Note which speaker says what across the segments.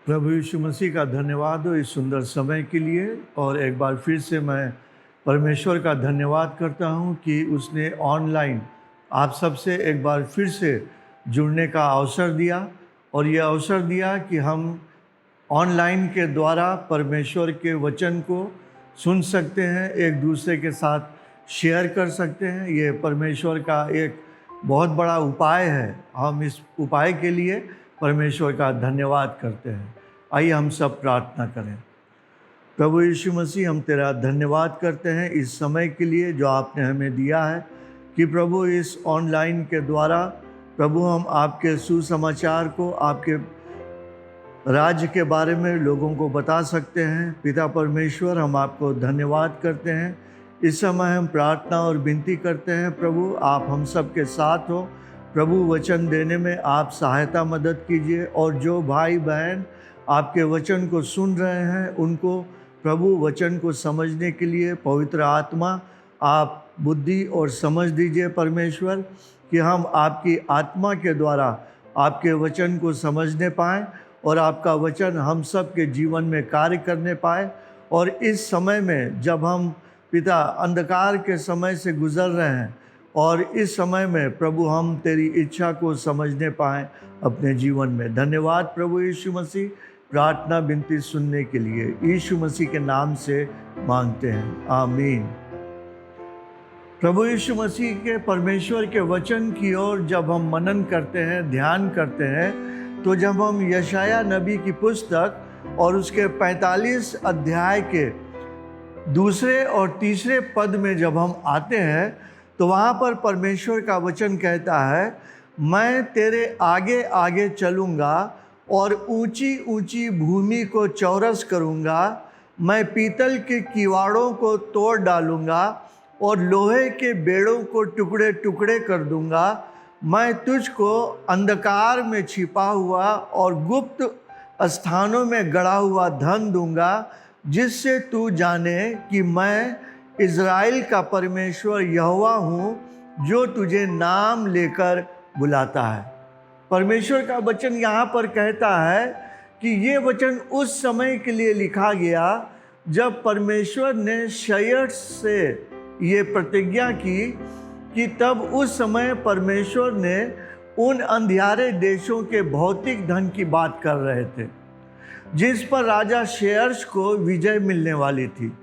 Speaker 1: प्रभु यीशु मसीह का धन्यवाद हो इस सुंदर समय के लिए। और एक बार फिर से मैं परमेश्वर का धन्यवाद करता हूं कि उसने ऑनलाइन आप सबसे एक बार फिर से जुड़ने का अवसर दिया, और ये अवसर दिया कि हम ऑनलाइन के द्वारा परमेश्वर के वचन को सुन सकते हैं, एक दूसरे के साथ शेयर कर सकते हैं। ये परमेश्वर का एक बहुत बड़ा उपाय है। हम इस उपाय के लिए परमेश्वर का धन्यवाद करते हैं। आइए हम सब प्रार्थना करें। प्रभु यीशु मसीह, हम तेरा धन्यवाद करते हैं इस समय के लिए जो आपने हमें दिया है कि प्रभु इस ऑनलाइन के द्वारा प्रभु हम आपके सुसमाचार को, आपके राज्य के बारे में लोगों को बता सकते हैं। पिता परमेश्वर, हम आपको धन्यवाद करते हैं। इस समय हम प्रार्थना और विनती करते हैं प्रभु आप हम सब के साथ हो। प्रभु वचन देने में आप सहायता मदद कीजिए, और जो भाई बहन आपके वचन को सुन रहे हैं उनको प्रभु वचन को समझने के लिए पवित्र आत्मा आप बुद्धि और समझ दीजिए परमेश्वर, कि हम आपकी आत्मा के द्वारा आपके वचन को समझने पाएँ और आपका वचन हम सब के जीवन में कार्य करने पाए। और इस समय में जब हम पिता अंधकार के समय से गुजर रहे हैं, और इस समय में प्रभु हम तेरी इच्छा को समझने पाएँ अपने जीवन में। धन्यवाद प्रभु यीशु मसीह, प्रार्थना विनती सुनने के लिए यीशु मसीह के नाम से मांगते हैं, आमीन। प्रभु यीशु मसीह के परमेश्वर के वचन की ओर जब हम मनन करते हैं, ध्यान करते हैं, तो जब हम यशाया नबी की पुस्तक और उसके 45 अध्याय के दूसरे और तीसरे पद में जब हम आते हैं, तो वहाँ पर परमेश्वर का वचन कहता है, मैं तेरे आगे आगे चलूँगा और ऊंची ऊंची भूमि को चौरस करूँगा। मैं पीतल के किवाड़ों को तोड़ डालूँगा और लोहे के बेड़ों को टुकड़े टुकड़े कर दूँगा। मैं तुझको अंधकार में छिपा हुआ और गुप्त स्थानों में गड़ा हुआ धन दूँगा, जिससे तू जाने कि मैं इज़राइल का परमेश्वर यहोवा हूँ, जो तुझे नाम लेकर बुलाता है। परमेश्वर का वचन यहाँ पर कहता है कि ये वचन उस समय के लिए लिखा गया जब परमेश्वर ने शय्यार से ये प्रतिज्ञा की कि तब उस समय परमेश्वर ने उन अंधियारे देशों के भौतिक धन की बात कर रहे थे जिस पर राजा शय्यार को विजय मिलने वाली थी।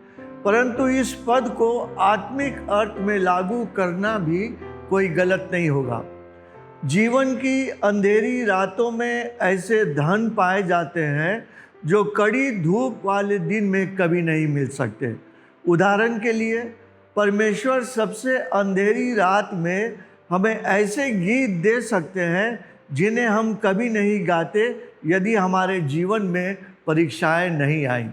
Speaker 1: परंतु इस पद को आत्मिक अर्थ में लागू करना भी कोई गलत नहीं होगा। जीवन की अंधेरी रातों में ऐसे धन पाए जाते हैं जो कड़ी धूप वाले दिन में कभी नहीं मिल सकते। उदाहरण के लिए, परमेश्वर सबसे अंधेरी रात में हमें ऐसे गीत दे सकते हैं जिन्हें हम कभी नहीं गाते यदि हमारे जीवन में परीक्षाएं नहीं आईं।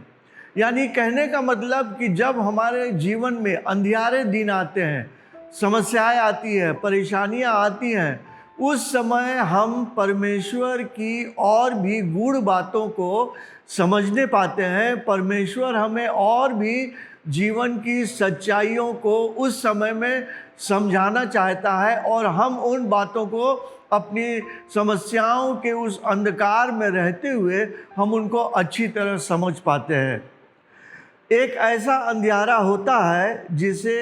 Speaker 1: यानी कहने का मतलब कि जब हमारे जीवन में अंधियारे दिन आते हैं, समस्याएं आती हैं, परेशानियां आती हैं, उस समय हम परमेश्वर की और भी गूढ़ बातों को समझने पाते हैं। परमेश्वर हमें और भी जीवन की सच्चाइयों को उस समय में समझाना चाहता है, और हम उन बातों को अपनी समस्याओं के उस अंधकार में रहते हुए हम उनको अच्छी तरह समझ पाते हैं। एक ऐसा अंधियारा होता है जिसे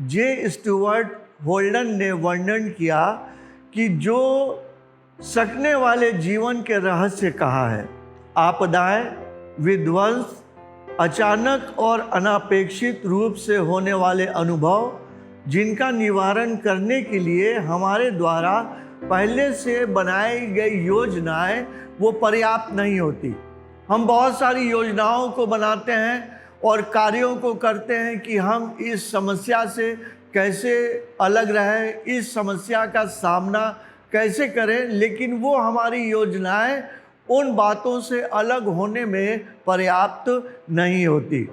Speaker 1: जे स्टुअर्ट होल्डन ने वर्णन किया कि जो सकने वाले जीवन के रहस्य कहा है। आपदाएं, विध्वंस, अचानक और अनापेक्षित रूप से होने वाले अनुभव, जिनका निवारण करने के लिए हमारे द्वारा पहले से बनाई गई योजनाएं वो पर्याप्त नहीं होती। हम बहुत सारी योजनाओं को बनाते हैं और कार्यों को करते हैं कि हम इस समस्या से कैसे अलग रहें, इस समस्या का सामना कैसे करें, लेकिन वो हमारी योजनाएं उन बातों से अलग होने में पर्याप्त नहीं होती।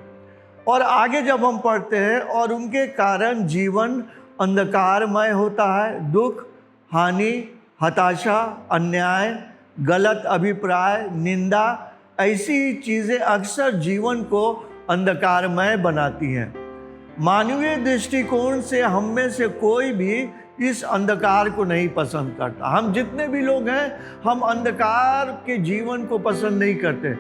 Speaker 1: और आगे जब हम पढ़ते हैं, और उनके कारण जीवन अंधकारमय होता है। दुख, हानि, हताशा, अन्याय, गलत अभिप्राय, निंदा, ऐसी चीज़ें अक्सर जीवन को अंधकारमय बनाती हैं। मानवीय दृष्टिकोण से हम में से कोई भी इस अंधकार को नहीं पसंद करता। हम जितने भी लोग हैं, हम अंधकार के जीवन को पसंद नहीं करते।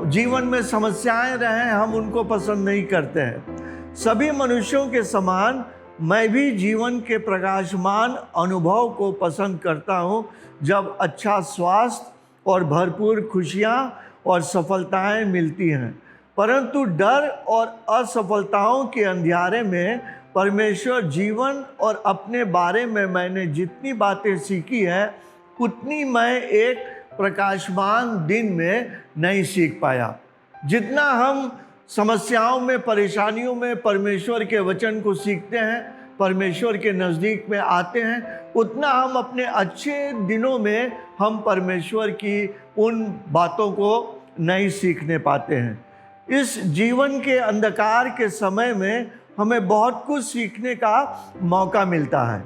Speaker 1: जीवन में समस्याएं रहें, हम उनको पसंद नहीं करते हैं। सभी मनुष्यों के समान मैं भी जीवन के प्रकाशमान अनुभव को पसंद करता हूँ, जब अच्छा स्वास्थ्य और भरपूर खुशियाँ और सफलताएं मिलती हैं। परंतु डर और असफलताओं के अंधियारे में परमेश्वर जीवन और अपने बारे में मैंने जितनी बातें सीखी हैं, उतनी मैं एक प्रकाशमान दिन में नहीं सीख पाया। जितना हम समस्याओं में, परेशानियों में परमेश्वर के वचन को सीखते हैं, परमेश्वर के नज़दीक में आते हैं, उतना हम अपने अच्छे दिनों में हम परमेश्वर की उन बातों को नहीं सीखने पाते हैं। इस जीवन के अंधकार के समय में हमें बहुत कुछ सीखने का मौका मिलता है,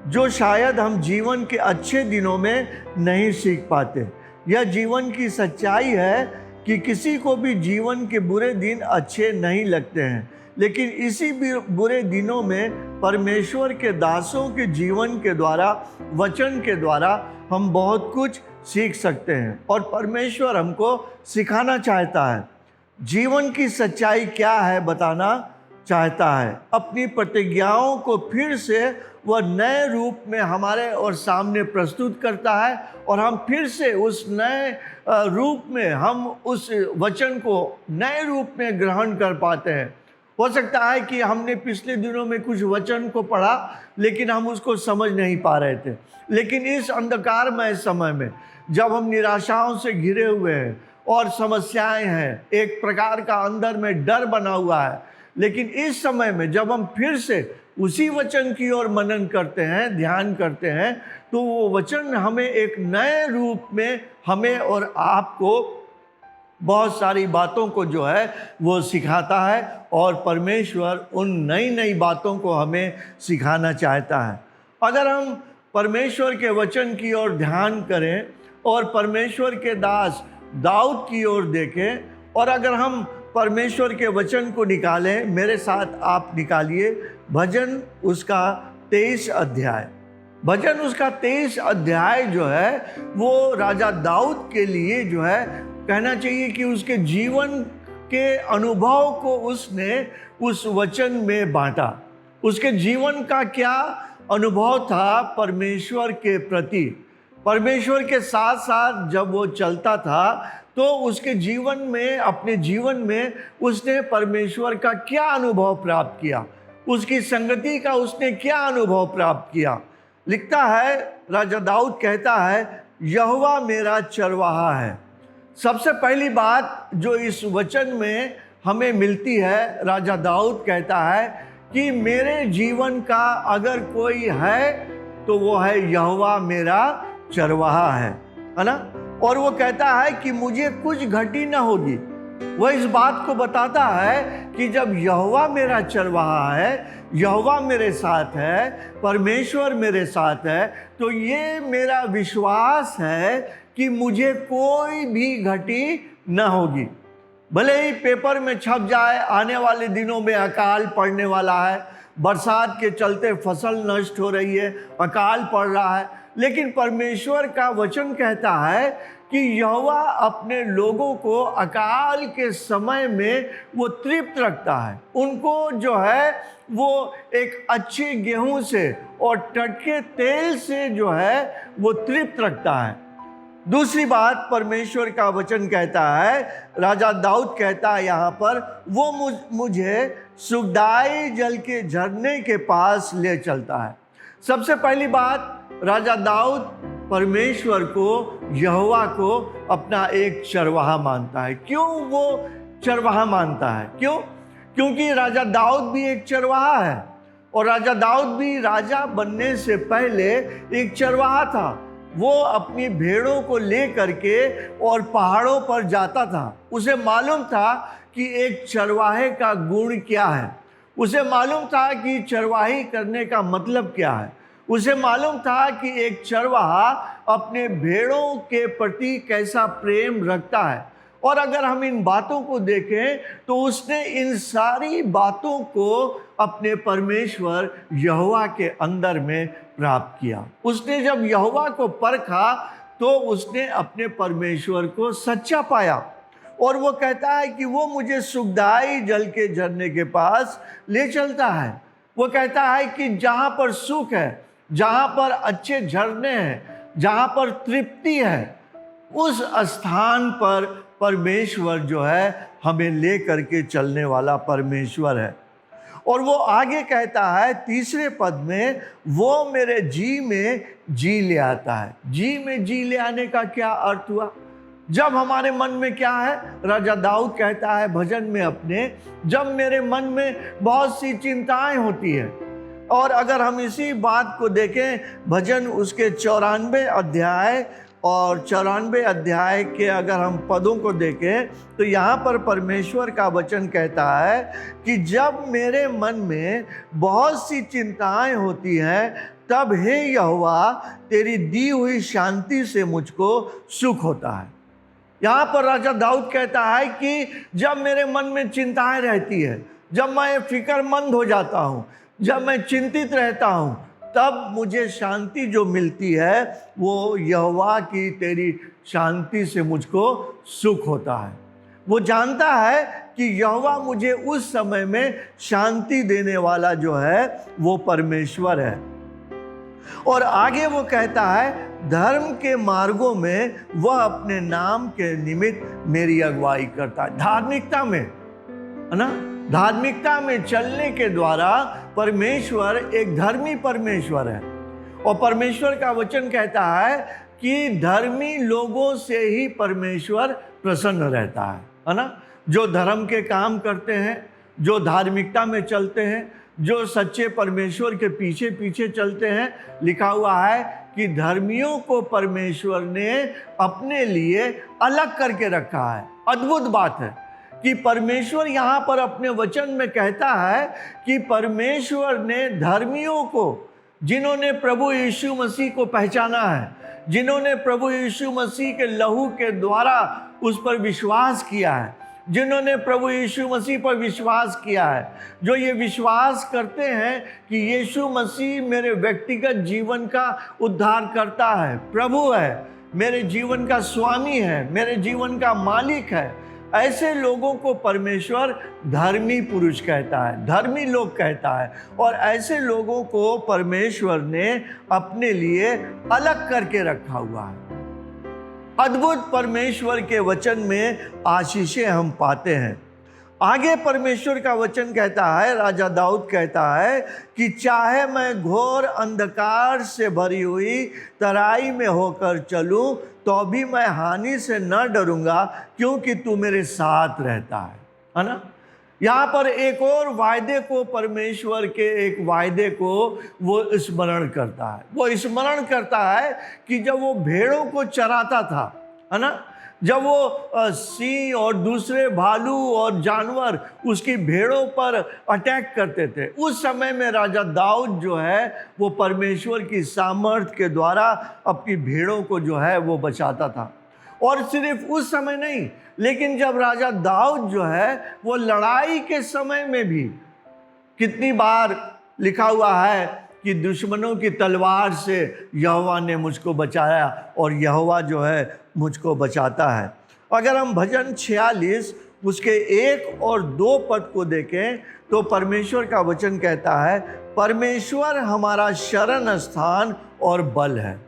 Speaker 1: जो शायद हम जीवन के अच्छे दिनों में नहीं सीख पाते। यह जीवन की सच्चाई है कि किसी को भी जीवन के बुरे दिन अच्छे नहीं लगते हैं, लेकिन इसी बुरे दिनों में परमेश्वर के दासों के जीवन के द्वारा, वचन के द्वारा हम बहुत कुछ सीख सकते हैं और परमेश्वर हमको सिखाना चाहता है। जीवन की सच्चाई क्या है बताना चाहता है। अपनी प्रतिज्ञाओं को फिर से वह नए रूप में हमारे और सामने प्रस्तुत करता है और हम फिर से उस नए रूप में, हम उस वचन को नए रूप में ग्रहण कर पाते हैं। हो सकता है कि हमने पिछले दिनों में कुछ वचन को पढ़ा, लेकिन हम उसको समझ नहीं पा रहे थे। लेकिन इस अंधकारमय समय में, जब हम निराशाओं से घिरे हुए हैं और समस्याएं हैं, एक प्रकार का अंदर में डर बना हुआ है, लेकिन इस समय में जब हम फिर से उसी वचन की ओर मनन करते हैं, ध्यान करते हैं, तो वो वचन हमें एक नए रूप में, हमें और आपको बहुत सारी बातों को जो है वो सिखाता है और परमेश्वर उन नई नई बातों को हमें सिखाना चाहता है। अगर हम परमेश्वर के वचन की ओर ध्यान करें और परमेश्वर के दास दाऊद की ओर देखें, और अगर हम परमेश्वर के वचन को निकालें, मेरे साथ आप निकालिए भजन उसका 23 अध्याय। भजन उसका 23 अध्याय जो है वो राजा दाऊद के लिए जो है कहना चाहिए कि उसके जीवन के अनुभव को उसने उस वचन में बांटा। उसके जीवन का क्या अनुभव था परमेश्वर के प्रति, परमेश्वर के साथ साथ जब वो चलता था तो उसके जीवन में, अपने जीवन में उसने परमेश्वर का क्या अनुभव प्राप्त किया, उसकी संगति का उसने क्या अनुभव प्राप्त किया। लिखता है, राजा दाऊद कहता है, यहोवा मेरा चरवाहा है। सबसे पहली बात जो इस वचन में हमें मिलती है, राजा दाऊद कहता है कि मेरे जीवन का अगर कोई है तो वो है यहोवा मेरा चरवाहा है ना। और वो कहता है कि मुझे कुछ घटी न होगी। वह इस बात को बताता है कि जब यहोवा मेरा चरवाहा है, यहोवा मेरे साथ है, परमेश्वर मेरे साथ है, तो ये मेरा विश्वास है कि मुझे कोई भी घटी न होगी। भले ही पेपर में छप जाए आने वाले दिनों में अकाल पड़ने वाला है, बरसात के चलते फसल नष्ट हो रही है, अकाल पड़ रहा है, लेकिन परमेश्वर का वचन कहता है कि यहोवा अपने लोगों को अकाल के समय में वो तृप्त रखता है। उनको जो है वो एक अच्छे गेहूं से और टटके तेल से जो है वो तृप्त रखता है। दूसरी बात परमेश्वर का वचन कहता है, राजा दाऊद कहता है यहाँ पर, वो मुझे सुखदाई जल के झरने के पास ले चलता है। सबसे पहली बात, राजा दाऊद परमेश्वर को, यहोवा को अपना एक चरवाहा मानता है। क्यों वो चरवाहा मानता है? क्योंकि राजा दाऊद भी एक चरवाहा है और राजा दाऊद भी राजा बनने से पहले एक चरवाहा था। वो अपनी भेड़ों को ले करके और पहाड़ों पर जाता था। उसे मालूम था कि एक चरवाहे का गुण क्या है, उसे मालूम था कि चरवाही करने का मतलब क्या है, उसे मालूम था कि एक चरवाहा अपने भेड़ों के प्रति कैसा प्रेम रखता है। और अगर हम इन बातों को देखें तो उसने इन सारी बातों को अपने परमेश्वर यहोवा के अंदर में प्राप्त किया। उसने जब यहोवा को परखा तो उसने अपने परमेश्वर को सच्चा पाया, और वो कहता है कि वो मुझे सुखदाई जल के झरने के पास ले चलता है। वो कहता है कि जहाँ पर सुख है, जहाँ पर अच्छे झरने हैं, जहाँ पर तृप्ति है, उस स्थान पर परमेश्वर जो है हमें ले करके चलने वाला परमेश्वर है। और वो आगे कहता है तीसरे पद में, वो मेरे जी में जी ले आता है। जी में जी ले आने का क्या अर्थ हुआ? जब हमारे मन में क्या है, राजा दाऊद कहता है भजन में अपने, जब मेरे मन में बहुत सी चिंताएं होती है। और अगर हम इसी बात को देखें, भजन उसके 94 अध्याय और 94 अध्याय के अगर हम पदों को देखें तो यहाँ पर परमेश्वर का वचन कहता है कि जब मेरे मन में बहुत सी चिंताएं होती हैं, तब हे यहोवा तेरी दी हुई शांति से मुझको सुख होता है। यहाँ पर राजा दाऊद कहता है कि जब मेरे मन में चिंताएं रहती है, जब मैं फिक्रमंद हो जाता हूँ, जब मैं चिंतित रहता हूँ, तब मुझे शांति जो मिलती है वो यहोवा की तेरी शांति से मुझको सुख होता है। वो जानता है कि यहोवा मुझे उस समय में शांति देने वाला जो है वो परमेश्वर है। और आगे वो कहता है धर्म के मार्गों में वह अपने नाम के निमित्त मेरी अगुवाई करता है। धार्मिकता में, है ना, धार्मिकता में चलने के द्वारा परमेश्वर एक धर्मी परमेश्वर है। और परमेश्वर का वचन कहता है कि धर्मी लोगों से ही परमेश्वर प्रसन्न रहता है ना। जो धर्म के काम करते हैं, जो धार्मिकता में चलते हैं, जो सच्चे परमेश्वर के पीछे पीछे चलते हैं, लिखा हुआ है कि धर्मियों को परमेश्वर ने अपने लिए अलग करके रखा है। अद्भुत बात है कि परमेश्वर यहाँ पर अपने वचन में कहता है कि परमेश्वर ने धर्मियों को, जिन्होंने प्रभु यीशु मसीह को पहचाना है, जिन्होंने प्रभु यीशु मसीह के लहू के द्वारा उस पर विश्वास किया है, जिन्होंने प्रभु यीशु मसीह पर विश्वास किया है, जो ये विश्वास करते हैं कि यीशु मसीह मेरे व्यक्तिगत जीवन का उद्धार करता है, प्रभु है, मेरे जीवन का स्वामी है, मेरे जीवन का मालिक है, ऐसे लोगों को परमेश्वर धर्मी पुरुष कहता है, धर्मी लोग कहता है। और ऐसे लोगों को परमेश्वर ने अपने लिए अलग करके रखा हुआ है। अद्भुत परमेश्वर के वचन में आशीषें हम पाते हैं। आगे परमेश्वर का वचन कहता है, राजा दाऊद कहता है कि चाहे मैं घोर अंधकार से भरी हुई तराई में होकर चलूं तो भी मैं हानि से न डरूंगा, क्योंकि तू मेरे साथ रहता है ना। यहाँ पर एक और वायदे को, परमेश्वर के एक वायदे को वो स्मरण करता है। वो स्मरण करता है कि जब वो भेड़ों को चराता था, है ना, जब वो सिंह और दूसरे भालू और जानवर उसकी भेड़ों पर अटैक करते थे, उस समय में राजा दाऊद जो है वो परमेश्वर की सामर्थ्य के द्वारा अपनी भेड़ों को जो है वो बचाता था। और सिर्फ उस समय नहीं, लेकिन जब राजा दाऊद जो है वो लड़ाई के समय में भी, कितनी बार लिखा हुआ है कि दुश्मनों की तलवार से यहोवा ने मुझको बचाया, और यहोवा जो है मुझको बचाता है। अगर हम भजन 46 उसके 1 और 2 पद को देखें तो परमेश्वर का वचन कहता है, परमेश्वर हमारा शरण स्थान और बल है।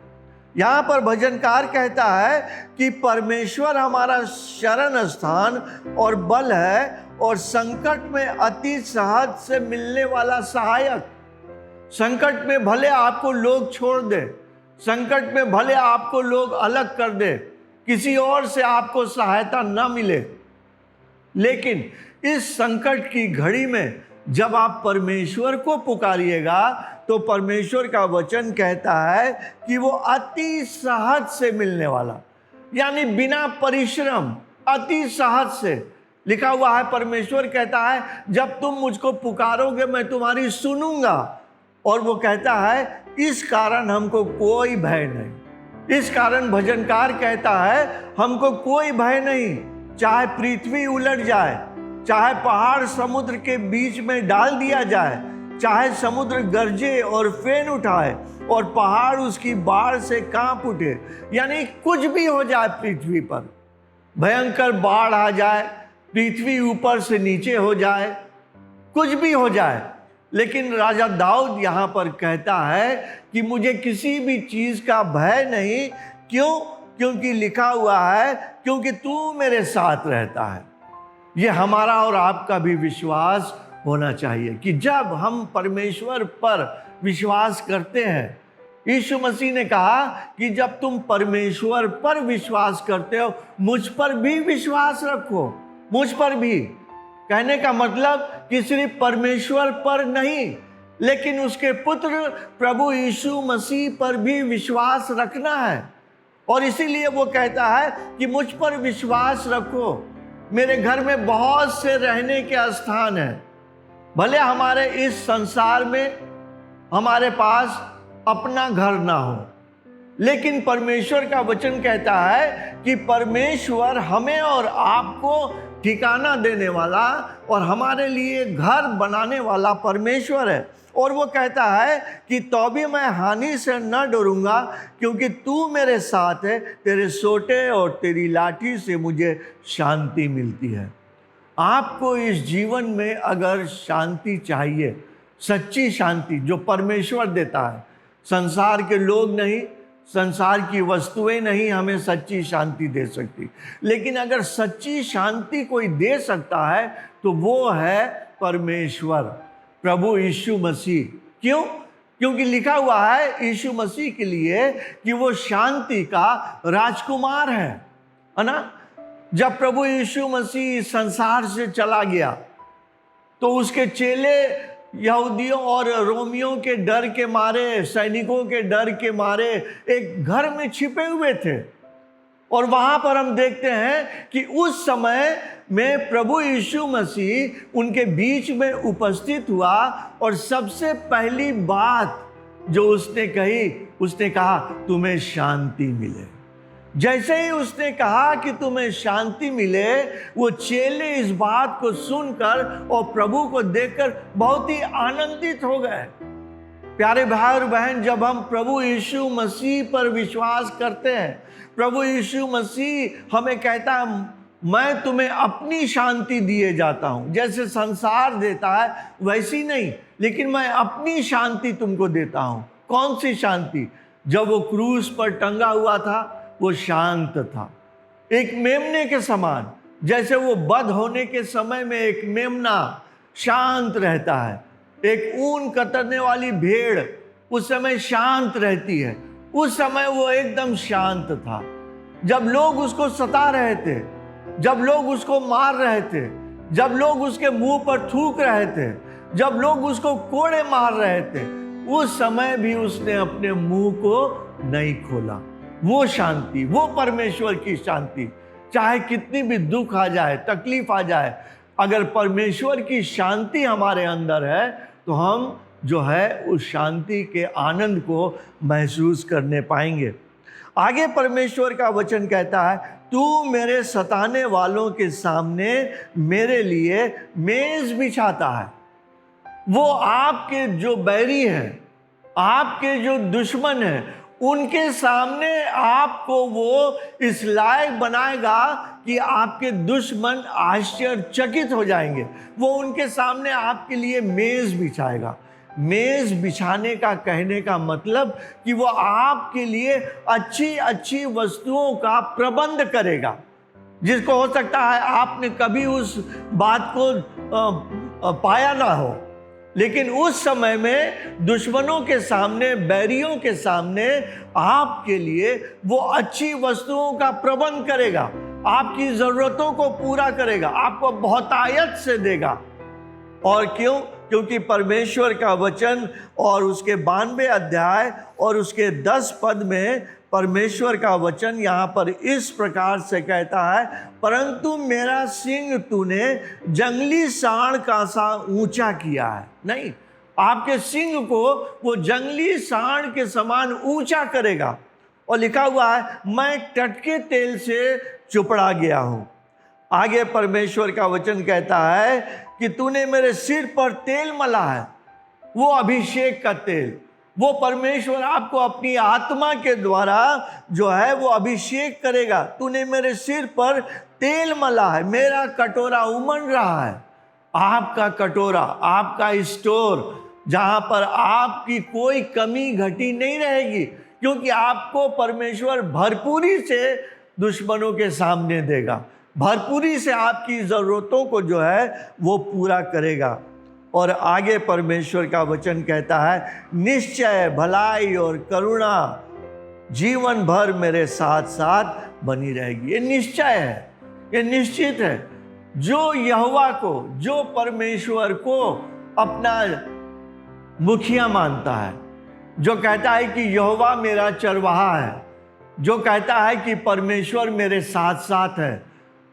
Speaker 1: यहाँ पर भजनकार कहता है कि परमेश्वर हमारा शरण स्थान और बल है, और संकट में अति सहज से मिलने वाला सहायक। संकट में भले आपको लोग छोड़ दे, संकट में भले आपको लोग अलग कर दे, किसी और से आपको सहायता न मिले, लेकिन इस संकट की घड़ी में जब आप परमेश्वर को पुकारिएगा तो परमेश्वर का वचन कहता है कि वो अति सहज से मिलने वाला, यानी बिना परिश्रम, अति सहज से। लिखा हुआ है, परमेश्वर कहता है जब तुम मुझको पुकारोगे मैं तुम्हारी सुनूंगा। और वो कहता है इस कारण हमको कोई भय नहीं। इस कारण भजनकार कहता है हमको कोई भय नहीं, चाहे पृथ्वी उलट जाए, चाहे पहाड़ समुद्र के बीच में डाल दिया जाए, चाहे समुद्र गरजे और फेन उठाए और पहाड़ उसकी बाढ़ से कांप उठे, यानी कुछ भी हो जाए पृथ्वी पर, भयंकर बाढ़ आ जाए, पृथ्वी ऊपर से नीचे हो जाए, कुछ भी हो जाए, लेकिन राजा दाऊद यहाँ पर कहता है कि मुझे किसी भी चीज का भय नहीं। क्यों? क्योंकि लिखा हुआ है, क्योंकि तू मेरे साथ रहता है। ये हमारा और आपका भी विश्वास होना चाहिए कि जब हम परमेश्वर पर विश्वास करते हैं, यीशु मसीह ने कहा कि जब तुम परमेश्वर पर विश्वास करते हो, मुझ पर भी विश्वास रखो। मुझ पर भी कहने का मतलब कि सिर्फ परमेश्वर पर नहीं, लेकिन उसके पुत्र प्रभु यीशु मसीह पर भी विश्वास रखना है। और इसीलिए वो कहता है कि मुझ पर विश्वास रखो। मेरे घर में बहुत से रहने के स्थान हैं। भले हमारे इस संसार में हमारे पास अपना घर ना हो, लेकिन परमेश्वर का वचन कहता है कि परमेश्वर हमें और आपको ठिकाना देने वाला और हमारे लिए घर बनाने वाला परमेश्वर है। और वो कहता है कि तो भी मैं हानि से न डरूंगा, क्योंकि तू मेरे साथ है, तेरे सोटे और तेरी लाठी से मुझे शांति मिलती है। आपको इस जीवन में अगर शांति चाहिए, सच्ची शांति जो परमेश्वर देता है, संसार के लोग नहीं, संसार की वस्तुएं नहीं हमें सच्ची शांति दे सकती, लेकिन अगर सच्ची शांति कोई दे सकता है तो वो है परमेश्वर, प्रभु यीशु मसीह। क्यों? क्योंकि लिखा हुआ है यीशु मसीह के लिए कि वो शांति का राजकुमार है ना। जब प्रभु यीशु मसीह संसार से चला गया तो उसके चेले यहूदियों और रोमियों के डर के मारे, सैनिकों के डर के मारे एक घर में छिपे हुए थे। और वहां पर हम देखते हैं कि उस समय में प्रभु यीशु मसीह उनके बीच में उपस्थित हुआ और सबसे पहली बात जो उसने कही, उसने कहा तुम्हें शांति मिले। जैसे ही उसने कहा कि तुम्हें शांति मिले, वो चेले इस बात को सुनकर और प्रभु को देखकर बहुत ही आनंदित हो गए। प्यारे भाई और बहन, जब हम प्रभु यीशु मसीह पर विश्वास करते हैं, प्रभु यीशु मसीह हमें कहता है मैं तुम्हें अपनी शांति दिए जाता हूं। जैसे संसार देता है वैसी नहीं, लेकिन मैं अपनी शांति तुमको देता हूं। कौन सी शांति? जब वो क्रूस पर टंगा हुआ था वो शांत था, एक मेमने के समान। जैसे वो बध होने के समय में एक मेमना शांत रहता है, एक ऊन कतरने वाली भेड़ उस समय शांत रहती है, उस समय वो एकदम शांत था। जब लोग उसको सता रहे थे, जब लोग उसको मार रहे थे, जब लोग उसके मुंह पर थूक रहे थे, जब लोग उसको कोड़े मार रहे थे, उस समय भी उसने अपने मुंह को नहीं खोला। वो शांति, वो परमेश्वर की शांति, चाहे कितनी भी दुख आ जाए, तकलीफ आ जाए, अगर परमेश्वर की शांति हमारे अंदर है तो हम जो है उस शांति के आनंद को महसूस करने पाएंगे। आगे परमेश्वर का वचन कहता है तू मेरे सताने वालों के सामने मेरे लिए मेज बिछाता है। वो आपके जो बैरी हैं, आपके जो दुश्मन हैं, उनके सामने आपको वो इस लायक बनाएगा कि आपके दुश्मन आश्चर्यचकित हो जाएंगे। वो उनके सामने आपके लिए मेज बिछाएगा। मेज बिछाने का कहने का मतलब कि वो आपके लिए अच्छी अच्छी वस्तुओं का प्रबंध करेगा, जिसको हो सकता है आपने कभी उस बात को पाया ना हो, लेकिन उस समय में दुश्मनों के सामने, बैरियों के सामने आपके लिए वो अच्छी वस्तुओं का प्रबंध करेगा, आपकी जरूरतों को पूरा करेगा, आपको बहुतायत से देगा। और क्यों? क्योंकि परमेश्वर का वचन और उसके 92 अध्याय और उसके 10 पद में परमेश्वर का वचन यहाँ पर इस प्रकार से कहता है, परंतु मेरा सिंह तूने जंगली सांड का सा ऊंचा किया है। नहीं, आपके सिंह को वो जंगली सांड के समान ऊंचा करेगा। और लिखा हुआ है मैं टटके तेल से चुपड़ा गया हूँ। आगे परमेश्वर का वचन कहता है कि तूने मेरे सिर पर तेल मला है, वो अभिषेक का तेल। वो परमेश्वर आपको अपनी आत्मा के द्वारा जो है वो अभिषेक करेगा। तूने मेरे सिर पर तेल मला है, मेरा कटोरा उमड़ रहा है। आपका कटोरा, आपका स्टोर, जहां पर आपकी कोई कमी घटी नहीं रहेगी, क्योंकि आपको परमेश्वर भरपूरी से दुश्मनों के सामने देगा, भरपूरी से आपकी ज़रूरतों को जो है वो पूरा करेगा। और आगे परमेश्वर का वचन कहता है, निश्चय भलाई और करुणा जीवन भर मेरे साथ साथ बनी रहेगी। ये निश्चय है, ये निश्चित है। जो यहोवा को, जो परमेश्वर को अपना मुखिया मानता है, जो कहता है कि यहोवा मेरा चरवाहा है, जो कहता है कि परमेश्वर मेरे साथ साथ है,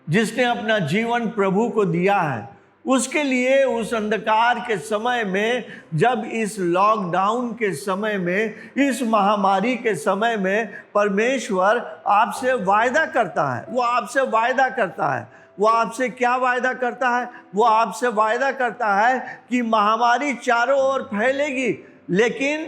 Speaker 1: जिसने अपना जीवन प्रभु को दिया है, उसके लिए उस अंधकार के समय में, जब इस लॉकडाउन के समय में, इस महामारी के समय में परमेश्वर आपसे वायदा करता है। वो आपसे वायदा करता है। वो आपसे क्या वायदा करता है? वो आपसे वायदा करता है कि महामारी चारों ओर फैलेगी, लेकिन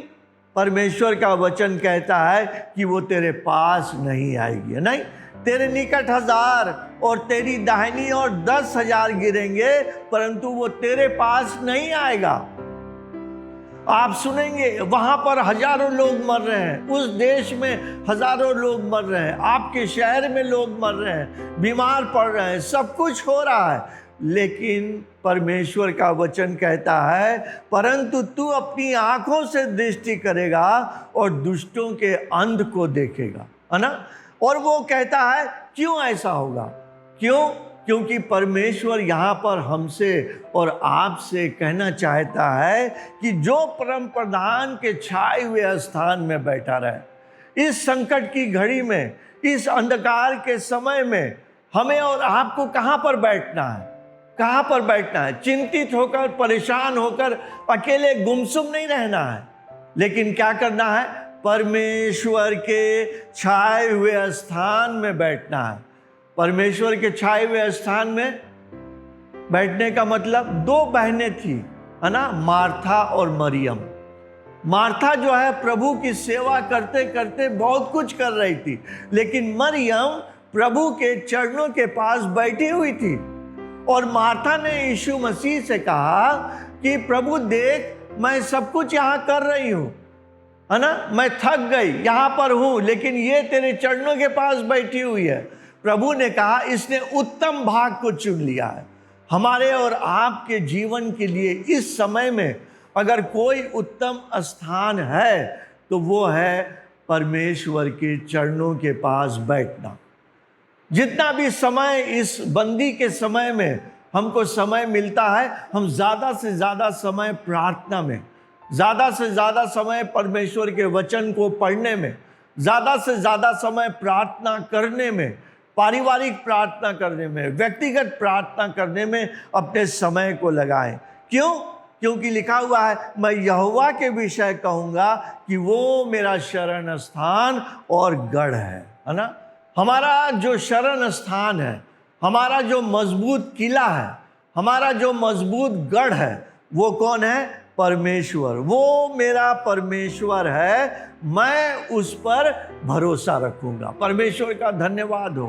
Speaker 1: परमेश्वर का वचन कहता है कि वो तेरे पास नहीं आएगी। नहीं, तेरे निकट 1000 और तेरी दाहिनी ओर 10,000 गिरेंगे, परंतु वो तेरे पास नहीं आएगा। आप सुनेंगे वहां पर हजारों लोग मर रहे हैं, उस देश में हजारों लोग मर रहे हैं, आपके शहर में लोग मर रहे हैं, बीमार पड़ रहे हैं, सब कुछ हो रहा है, लेकिन परमेश्वर का वचन कहता है, परंतु तू अपनी आंखों से दृष्टि करेगा और दुष्टों के अंत को देखेगा, है ना। और वो कहता है क्यों ऐसा होगा? क्यों? क्योंकि परमेश्वर यहाँ पर हमसे और आपसे कहना चाहता है कि जो परम प्रधान के छाए हुए स्थान में बैठा रहे, इस संकट की घड़ी में, इस अंधकार के समय में हमें और आपको कहाँ पर बैठना है? कहाँ पर बैठना है? चिंतित होकर, परेशान होकर, अकेले गुमसुम नहीं रहना है, लेकिन क्या करना है? परमेश्वर के छाए हुए स्थान में बैठना है। परमेश्वर के छाए हुए स्थान में बैठने का मतलब, दो बहनें थी, है ना, मार्था और मरियम। मार्था जो है प्रभु की सेवा करते करते बहुत कुछ कर रही थी, लेकिन मरियम प्रभु के चरणों के पास बैठी हुई थी। और मार्था ने यीशु मसीह से कहा कि प्रभु देख, मैं सब कुछ यहाँ कर रही हूँ, है ना, मैं थक गई, यहाँ पर हूँ, लेकिन ये तेरे चरणों के पास बैठी हुई है। प्रभु ने कहा इसने उत्तम भाग को चुन लिया है। हमारे और आपके जीवन के लिए इस समय में अगर कोई उत्तम स्थान है तो वो है परमेश्वर के चरणों के पास बैठना। जितना भी समय इस बंदी के समय में हमको समय मिलता है, हम ज़्यादा से ज़्यादा समय प्रार्थना में, ज़्यादा से ज़्यादा समय परमेश्वर के वचन को पढ़ने में, ज़्यादा से ज़्यादा समय प्रार्थना करने में, पारिवारिक प्रार्थना करने में, व्यक्तिगत प्रार्थना करने में अपने समय को लगाएं। क्यों? क्योंकि लिखा हुआ है, मैं यहोवा के विषय कहूँगा कि वो मेरा शरण स्थान और गढ़ है ना। हमारा जो शरण स्थान है, हमारा जो मजबूत किला है, हमारा जो मजबूत गढ़ है, वो कौन है? परमेश्वर। वो मेरा परमेश्वर है, मैं उस पर भरोसा रखूंगा। परमेश्वर का धन्यवाद हो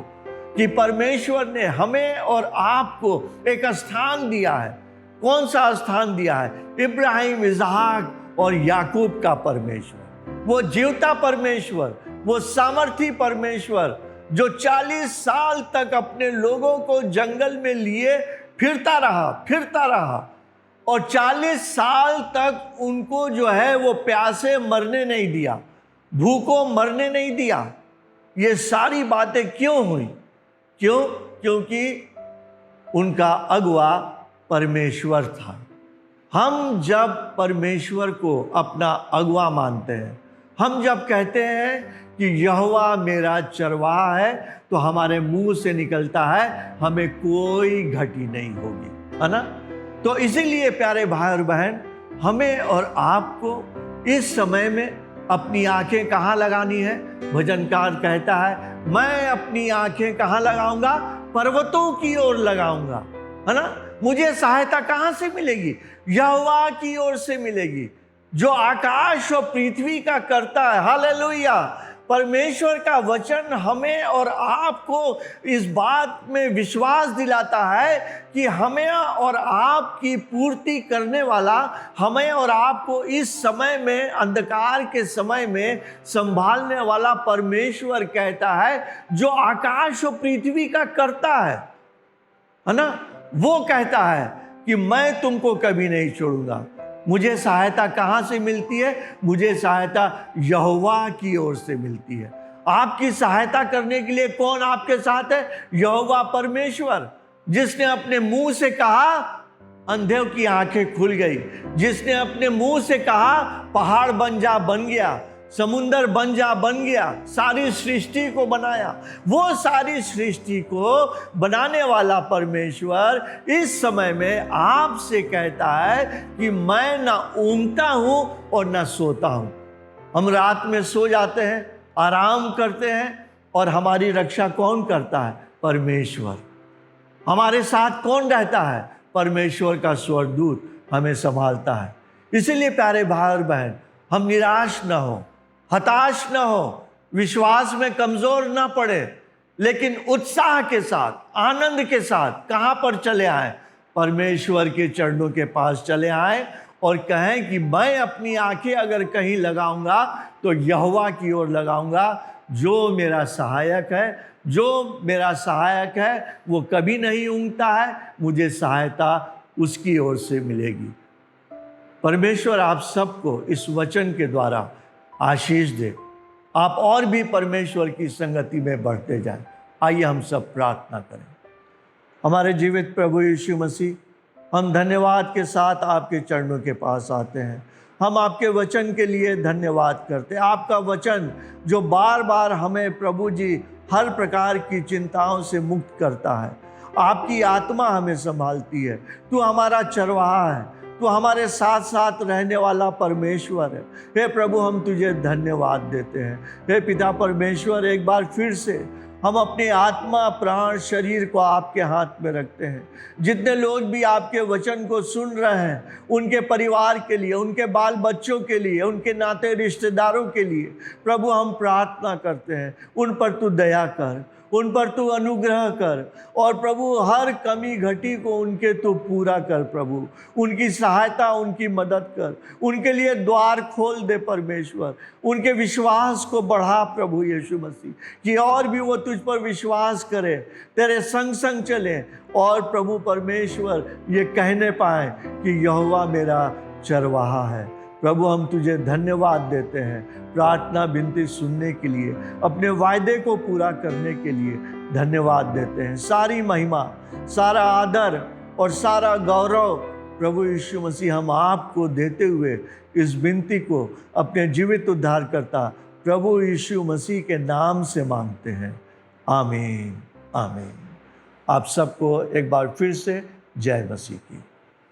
Speaker 1: कि परमेश्वर ने हमें और आपको एक स्थान दिया है। कौन सा स्थान दिया है? इब्राहिम, इसहाक और याकूब का परमेश्वर, वो जीवता परमेश्वर, वो सामर्थी परमेश्वर, जो 40 साल तक अपने लोगों को जंगल में लिए फिरता रहा और 40 साल तक उनको जो है वो प्यासे मरने नहीं दिया, भूखों मरने नहीं दिया। ये सारी बातें क्यों हुई? क्यों? क्योंकि उनका अगुआ परमेश्वर था। हम जब परमेश्वर को अपना अगुआ मानते हैं, हम जब कहते हैं कि यहोवा मेरा चरवाहा है, तो हमारे मुंह से निकलता है हमें कोई घटी नहीं होगी, है ना। तो इसीलिए प्यारे भाई और बहन, हमें और आपको इस समय में अपनी आंखें कहाँ लगानी है? भजनकार कहता है, मैं अपनी आंखें कहाँ लगाऊंगा? पर्वतों की ओर लगाऊंगा, है ना। मुझे सहायता कहाँ से मिलेगी? यहोवा की ओर से मिलेगी, जो आकाश और पृथ्वी का करता है। हालेलुया। परमेश्वर का वचन हमें और आपको इस बात में विश्वास दिलाता है कि हमें और आपकी पूर्ति करने वाला, हमें और आपको इस समय में, अंधकार के समय में संभालने वाला परमेश्वर कहता है, जो आकाश और पृथ्वी का करता है ना। वो कहता है कि मैं तुमको कभी नहीं छोड़ूंगा। मुझे सहायता कहाँ से मिलती है? मुझे सहायता यहोवा की ओर से मिलती है। आपकी सहायता करने के लिए कौन आपके साथ है? यहोवा परमेश्वर, जिसने अपने मुंह से कहा अंधों की आंखें खुल गई, जिसने अपने मुंह से कहा पहाड़ बन जा बन गया, समुंदर बन जा बन गया, सारी सृष्टि को बनाया। वो सारी सृष्टि को बनाने वाला परमेश्वर इस समय में आपसे कहता है कि मैं ना ऊँघता हूँ और ना सोता हूँ। हम रात में सो जाते हैं, आराम करते हैं, और हमारी रक्षा कौन करता है? परमेश्वर। हमारे साथ कौन रहता है? परमेश्वर का स्वर्गदूत हमें संभालता है। इसीलिए प्यारे भाई और बहन, हम निराश न हो, हताश न हो, विश्वास में कमजोर न पड़े, लेकिन उत्साह के साथ, आनंद के साथ कहाँ पर चले आए? परमेश्वर के चरणों के पास चले आए और कहें कि मैं अपनी आंखें अगर कहीं लगाऊंगा तो यहोवा की ओर लगाऊंगा, जो मेरा सहायक है। जो मेरा सहायक है वो कभी नहीं ऊँघता है, मुझे सहायता उसकी ओर से मिलेगी। परमेश्वर आप सबको इस वचन के द्वारा आशीष दे। आप और भी परमेश्वर की संगति में बढ़ते जाएं। आइए हम सब प्रार्थना करें। हमारे जीवित प्रभु यीशु मसीह, हम धन्यवाद के साथ आपके चरणों के पास आते हैं। हम आपके वचन के लिए धन्यवाद करते हैं। आपका वचन जो बार बार हमें प्रभु जी हर प्रकार की चिंताओं से मुक्त करता है। आपकी आत्मा हमें संभालती है। तू हमारा चरवाहा है, तू हमारे साथ साथ रहने वाला परमेश्वर है। हे प्रभु, हम तुझे धन्यवाद देते हैं। हे पिता परमेश्वर, एक बार फिर से हम अपनी आत्मा, प्राण, शरीर को आपके हाथ में रखते हैं। जितने लोग भी आपके वचन को सुन रहे हैं, उनके परिवार के लिए, उनके बाल बच्चों के लिए, उनके नाते रिश्तेदारों के लिए प्रभु हम प्रार्थना करते हैं। उन पर तू दया कर, उन पर तू अनुग्रह कर, और प्रभु हर कमी घटी को उनके तू पूरा कर। प्रभु उनकी सहायता, उनकी मदद कर, उनके लिए द्वार खोल दे परमेश्वर। उनके विश्वास को बढ़ा प्रभु यीशु मसीह, कि और भी वो तुझ पर विश्वास करे, तेरे संग संग चले, और प्रभु परमेश्वर ये कहने पाए कि यहोवा मेरा चरवाहा है। प्रभु हम तुझे धन्यवाद देते हैं, प्रार्थना विनती सुनने के लिए, अपने वायदे को पूरा करने के लिए धन्यवाद देते हैं। सारी महिमा, सारा आदर और सारा गौरव प्रभु यीशु मसीह हम आपको देते हुए इस विनती को अपने जीवित उद्धारकर्ता प्रभु यीशु मसीह के नाम से मांगते हैं। आमीन, आमीन। आप सबको एक बार फिर से जय मसीह की।